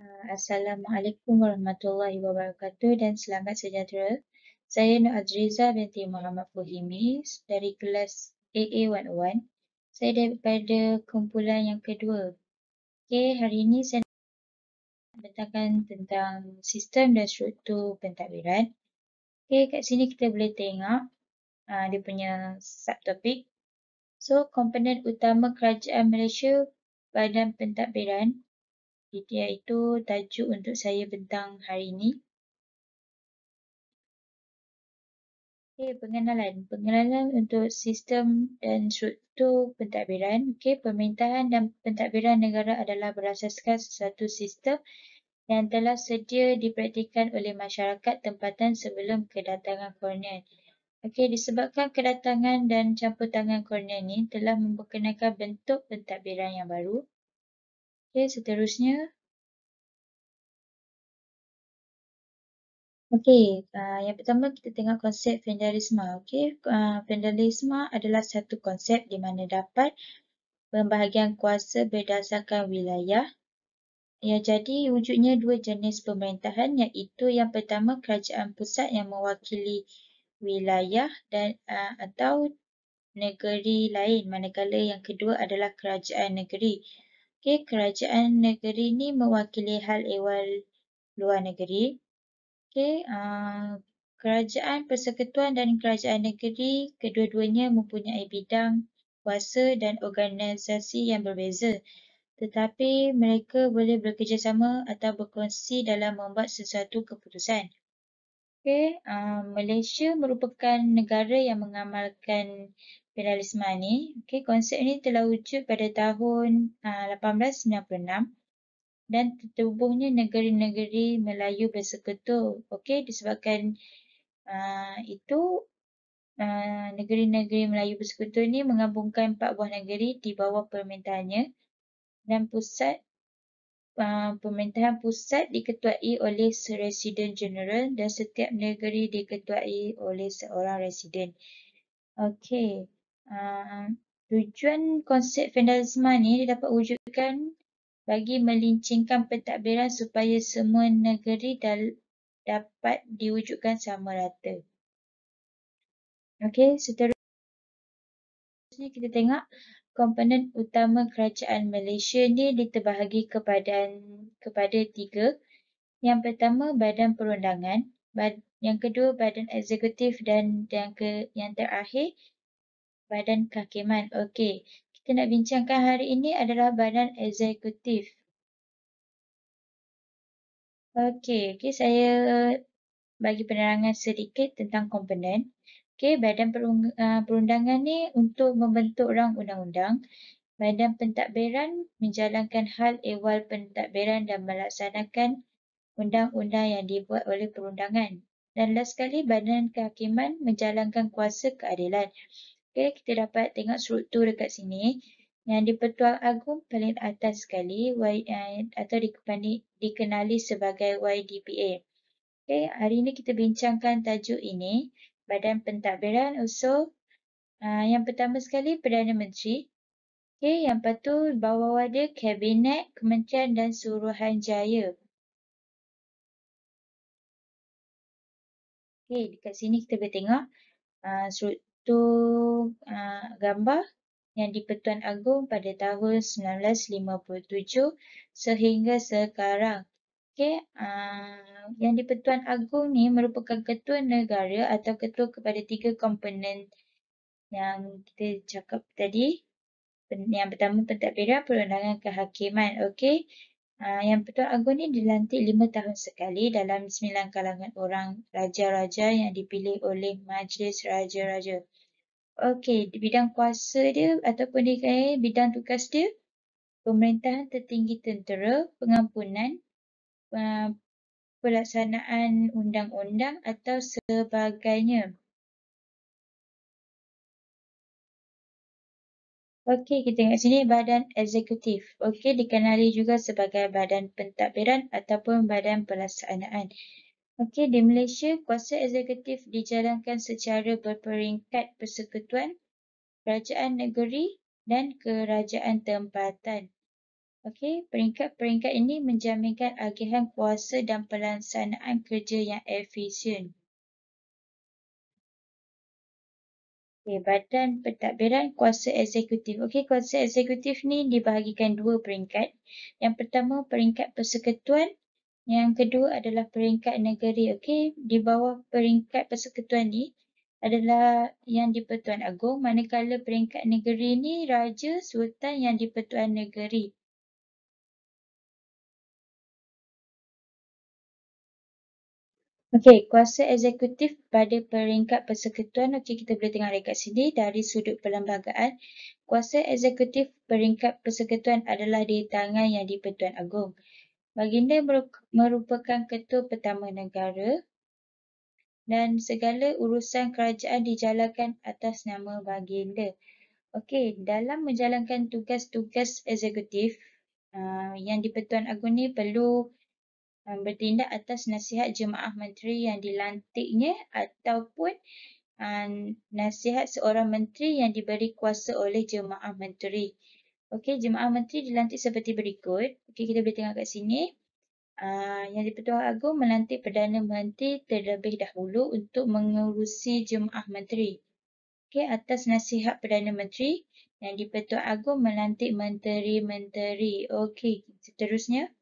Assalamualaikum warahmatullahi wabarakatuh dan selamat sejahtera. Saya Nur Azriza binti Muhammad Fuhimi dari kelas AA101. Saya daripada kumpulan yang kedua. Okey, hari ini saya nak bentangkan tentang sistem dan struktur pentadbiran. Okey, kat sini kita boleh tengok dia punya subtopik. So, komponen utama kerajaan Malaysia, Badan Pentadbiran, iaitu tajuk untuk saya bentang hari ini. Okey, pengenalan. Pengenalan untuk sistem dan struktur pentadbiran. Okey, pemerintahan dan pentadbiran negara adalah berasaskan sesuatu sistem yang telah sedia dipraktikkan oleh masyarakat tempatan sebelum kedatangan kolonial. Okey, disebabkan kedatangan dan campur tangan kolonial ini telah memperkenalkan bentuk pentadbiran yang baru. Okey, seterusnya. Okey, yang pertama kita tengok konsep feudalisme. Okey, feudalisme adalah satu konsep di mana dapat pembahagian kuasa berdasarkan wilayah. Ya, jadi wujudnya dua jenis pemerintahan, iaitu yang pertama kerajaan pusat yang mewakili wilayah dan atau negeri lain, manakala yang kedua adalah kerajaan negeri. Okey, kerajaan negeri ini mewakili hal ehwal luar negeri. Okey, kerajaan persekutuan dan kerajaan negeri kedua-duanya mempunyai bidang kuasa dan organisasi yang berbeza, tetapi mereka boleh bekerjasama atau berkongsi dalam membuat sesuatu keputusan. Okey, Malaysia merupakan negara yang mengamalkan federalisme ini. Okey, konsep ini telah wujud pada tahun 1896 dan tertubuhnya negeri-negeri Melayu bersekutu. Okey, disebabkan itu negeri-negeri Melayu bersekutu ini menggabungkan 4 buah negeri di bawah pemerintahannya, dan pemerintahan pusat diketuai oleh Residen Jeneral dan setiap negeri diketuai oleh seorang residen. Okey, tujuan konsep federalisme ini dapat wujudkan bagi melincingkan pentadbiran supaya semua negeri dapat diwujudkan sama rata. Okey, seterusnya kita tengok komponen utama kerajaan Malaysia ni diterbahagi kepada 3. Yang pertama, badan perundangan, yang kedua badan eksekutif, dan yang terakhir badan kehakiman. Okey, kita nak bincangkan hari ini adalah badan eksekutif. Okey, saya bagi penerangan sedikit tentang komponen. Okey, badan perundangan ni untuk membentuk rang undang-undang. Badan pentadbiran menjalankan hal ehwal pentadbiran dan melaksanakan undang-undang yang dibuat oleh perundangan. Dan last sekali, badan kehakiman menjalankan kuasa keadilan. Okey, kita dapat tengok struktur dekat sini. Yang di-Pertuan Agong paling atas sekali atau dikenali sebagai YDPA. Okey, hari ini kita bincangkan tajuk ini, Badan Pentadbiran usul. Yang pertama sekali, Perdana Menteri. Okey, yang lepas tu bawah dia Kabinet, Kementerian dan Suruhanjaya. Okey, dekat sini kita boleh tengok struktur gambar yang di-Pertuan Agong pada tahun 1957 sehingga sekarang. Okey, yang di-Pertuan Agong ni merupakan ketua negara atau ketua kepada 3 komponen yang kita cakap tadi. Yang pertama pentadbiran, perundangan, kehakiman. Okey, yang Pertuan Agong ni dilantik 5 tahun sekali dalam 9 kalangan orang raja-raja yang dipilih oleh Majlis Raja-Raja. Okey, di bidang kuasa dia ataupun bidang tugas dia, pemerintahan tertinggi tentera, pengampunan, pelaksanaan undang-undang atau sebagainya. Okey, kita tengok sini badan eksekutif. Okey, dikenali juga sebagai badan pentadbiran ataupun badan pelaksanaan. Okey, di Malaysia, kuasa eksekutif dijalankan secara berperingkat persekutuan, kerajaan negeri dan kerajaan tempatan. Okey, peringkat-peringkat ini menjaminkan agihan kuasa dan pelaksanaan kerja yang efisien. Okey, Badan Pentadbiran Kuasa Eksekutif. Okey, kuasa eksekutif ni dibahagikan dua peringkat. Yang pertama peringkat persekutuan, yang kedua adalah peringkat negeri. Okey, di bawah peringkat persekutuan ni adalah yang di-Pertuan Agong, manakala peringkat negeri ni Raja Sultan yang di-Pertuan Negeri. Okey, kuasa eksekutif pada peringkat persekutuan, okey kita boleh tengok dekat sini dari sudut perlembagaan. Kuasa eksekutif peringkat persekutuan adalah di tangan Yang di-Pertuan Agong. Baginda merupakan ketua pertama negara dan segala urusan kerajaan dijalankan atas nama baginda. Okey, dalam menjalankan tugas-tugas eksekutif, Yang di-Pertuan Agong ni perlu bertindak atas nasihat jemaah menteri yang dilantiknya ataupun nasihat seorang menteri yang diberi kuasa oleh jemaah menteri. Okey, jemaah menteri dilantik seperti berikut. Okey, kita boleh tengok kat sini. Yang di-Pertuan Agong melantik Perdana Menteri terlebih dahulu untuk mengurusi jemaah menteri. Okey, atas nasihat Perdana Menteri, Yang di-Pertuan Agong melantik menteri-menteri. Okey, seterusnya.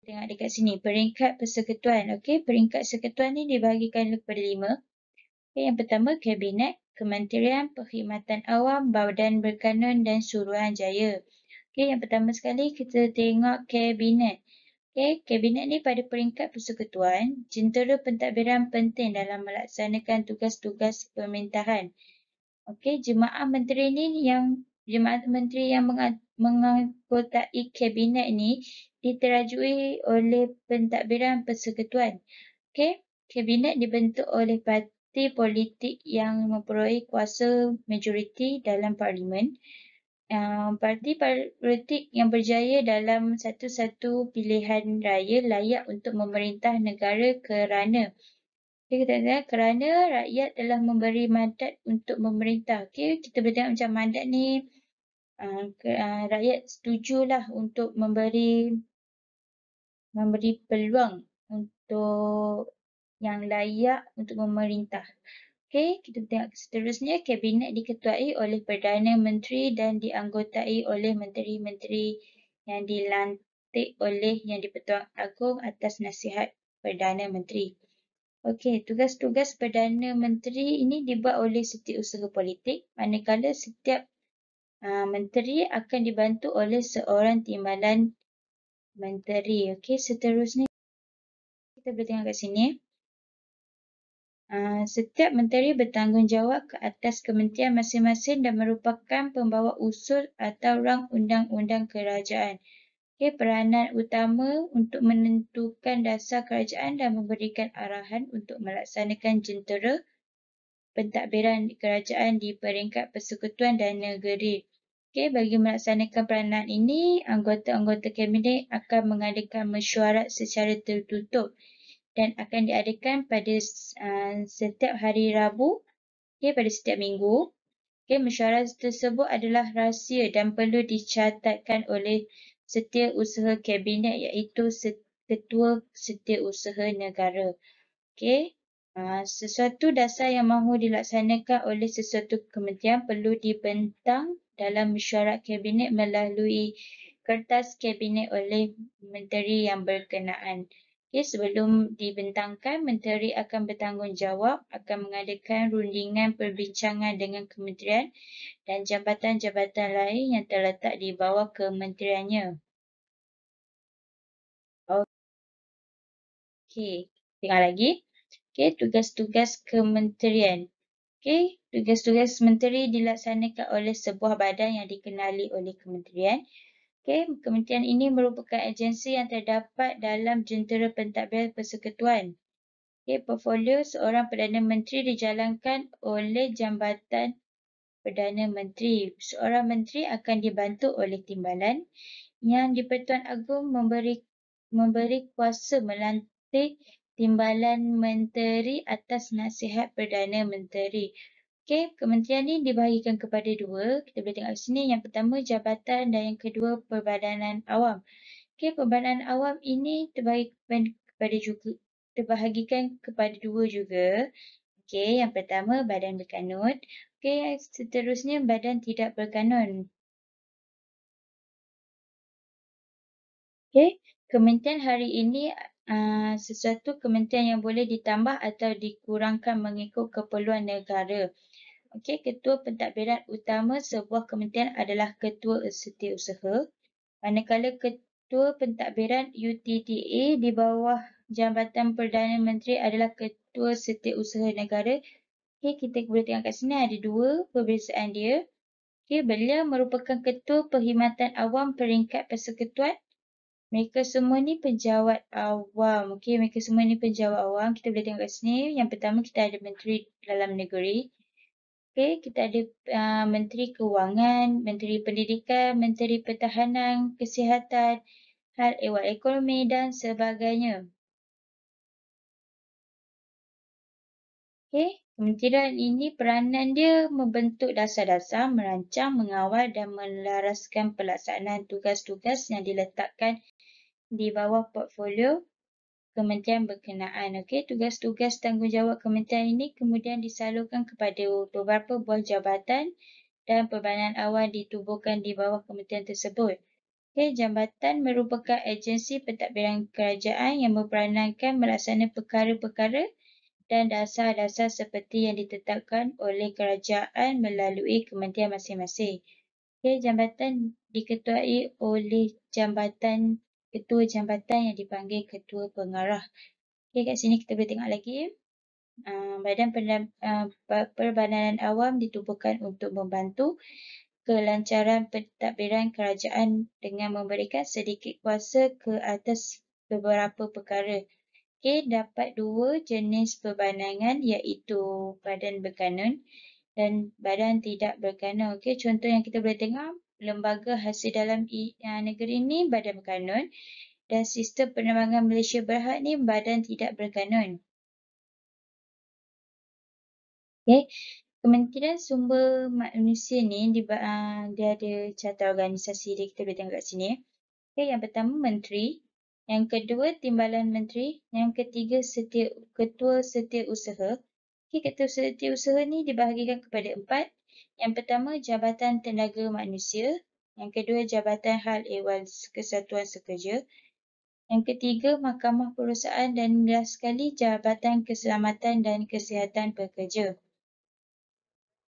Tengok dekat sini, peringkat persekutuan. Okey, peringkat persekutuan ni dibahagikan kepada 5. Okay, yang pertama, Kabinet, Kementerian Perkhidmatan Awam, Badan Berkanun dan Suruhanjaya. Okey, yang pertama sekali kita tengok Kabinet. Okey, Kabinet ni pada peringkat persekutuan, jentera pentadbiran penting dalam melaksanakan tugas-tugas pemerintahan. Okey, jemaah menteri yang menganggotai Kabinet ni diterajui oleh pentadbiran persekutuan. Okey, Kabinet dibentuk oleh parti politik yang memperoleh kuasa majoriti dalam parlimen. Parti politik yang berjaya dalam satu-satu pilihan raya layak untuk memerintah negara kerana kerana rakyat telah memberi mandat untuk memerintah. Okey, kita boleh tengok macam mandat ni rakyat setujulah untuk memberi peluang untuk yang layak untuk memerintah. Okey, kita tengok seterusnya. Kabinet diketuai oleh Perdana Menteri dan dianggotai oleh menteri-menteri yang dilantik oleh Yang di-Pertuan Agong atas nasihat Perdana Menteri. Okey, tugas-tugas Perdana Menteri ini dibuat oleh setiausaha politik, manakala setiap menteri akan dibantu oleh seorang timbalan menteri. Okey, seterusnya kita boleh tengok kat sini. Setiap menteri bertanggungjawab ke atas kementerian masing-masing dan merupakan pembawa usul atau rang undang-undang kerajaan. Okey, peranan utama untuk menentukan dasar kerajaan dan memberikan arahan untuk melaksanakan jentera pentadbiran kerajaan di peringkat persekutuan dan negeri. Okey, bagi melaksanakan peranan ini, anggota-anggota kabinet akan mengadakan mesyuarat secara tertutup dan akan diadakan pada setiap hari Rabu, pada setiap minggu. Mesyuarat tersebut adalah rahsia dan perlu dicatatkan oleh setiausaha kabinet iaitu Ketua Setiausaha Negara. Sesuatu dasar yang mahu dilaksanakan oleh sesuatu kementerian perlu dibentang dalam mesyuarat kabinet melalui kertas kabinet oleh menteri yang berkenaan. Sebelum dibentangkan, menteri akan bertanggungjawab akan mengadakan rundingan perbincangan dengan kementerian dan jabatan-jabatan lain yang terletak di bawah kementeriannya. Okey, tengok lagi. Tugas-tugas kementerian. Tugas-tugas menteri dilaksanakan oleh sebuah badan yang dikenali oleh kementerian. Kementerian ini merupakan agensi yang terdapat dalam jentera pentadbiran persekutuan. Portfolio seorang Perdana Menteri dijalankan oleh Jambatan Perdana Menteri. Seorang menteri akan dibantu oleh timbalan. Yang di-Pertuan Agong memberi kuasa melantik timbalan menteri atas nasihat Perdana Menteri. Okey, kementerian ni dibahagikan kepada dua. Kita boleh tengok kat sini. Yang pertama jabatan dan yang kedua perbadanan awam. Okey, perbadanan awam ini terbahagikan kepada dua juga. Okey, yang pertama badan berkanun. Okey, yang seterusnya badan tidak berkanun. Okey, kementerian hari ini sesuatu kementerian yang boleh ditambah atau dikurangkan mengikut keperluan negara. Okey, ketua pentadbiran utama sebuah kementerian adalah ketua setiausaha, manakala ketua pentadbiran UTTA di bawah Jabatan Perdana Menteri adalah ketua setiausaha negara. Okey, kita boleh tengok kat sini ada dua perbezaan dia. Okey, beliau merupakan ketua perkhidmatan awam peringkat persekutuan. Mereka semua ni penjawat awam. Okey, mereka semua ni penjawat awam. Kita boleh tengok kat sini. Yang pertama kita ada Menteri Dalam Negeri. Okey, kita ada Menteri Kewangan, Menteri Pendidikan, Menteri Pertahanan, Kesihatan, Hal Ehwal Ekonomi dan sebagainya. Okey, kementerian ini peranan dia membentuk dasar-dasar, merancang, mengawal dan melaraskan pelaksanaan tugas-tugas yang diletakkan di bawah portfolio kementerian berkenaan. Okey, tugas-tugas tanggungjawab kementerian ini kemudian disalurkan kepada beberapa buah jabatan dan perbadanan awam ditubuhkan di bawah kementerian tersebut. Okey, jabatan merupakan agensi pentadbiran kerajaan yang berperankan melaksanakan perkara-perkara dan dasar-dasar seperti yang ditetapkan oleh kerajaan melalui kementerian masing-masing. Okey, jabatan diketuai oleh ketua jabatan yang dipanggil ketua pengarah. Okey, kat sini kita boleh tengok lagi. Badan Perbadanan Awam ditubuhkan untuk membantu kelancaran pentadbiran kerajaan dengan memberikan sedikit kuasa ke atas beberapa perkara. Okey, dapat dua jenis perbandangan iaitu badan berkanun dan badan tidak berkanun. Okey, contoh yang kita boleh tengok, lembaga hasil dalam negeri ni badan berkanun dan sistem penerbangan Malaysia Berhad ni badan tidak berkanun. Okey, Kementerian Sumber Manusia ni dia ada carta organisasi dia, kita boleh tengok kat sini. Okey, yang pertama Menteri, yang kedua Timbalan Menteri, yang ketiga Ketua Setiausaha. Okey, Ketua Setiausaha ni dibahagikan kepada 4. Yang pertama Jabatan Tenaga Manusia, yang kedua Jabatan Hal Ehwal Kesatuan Sekerja, yang ketiga Mahkamah Perusahaan dan last sekali Jabatan Keselamatan dan Kesihatan Pekerja.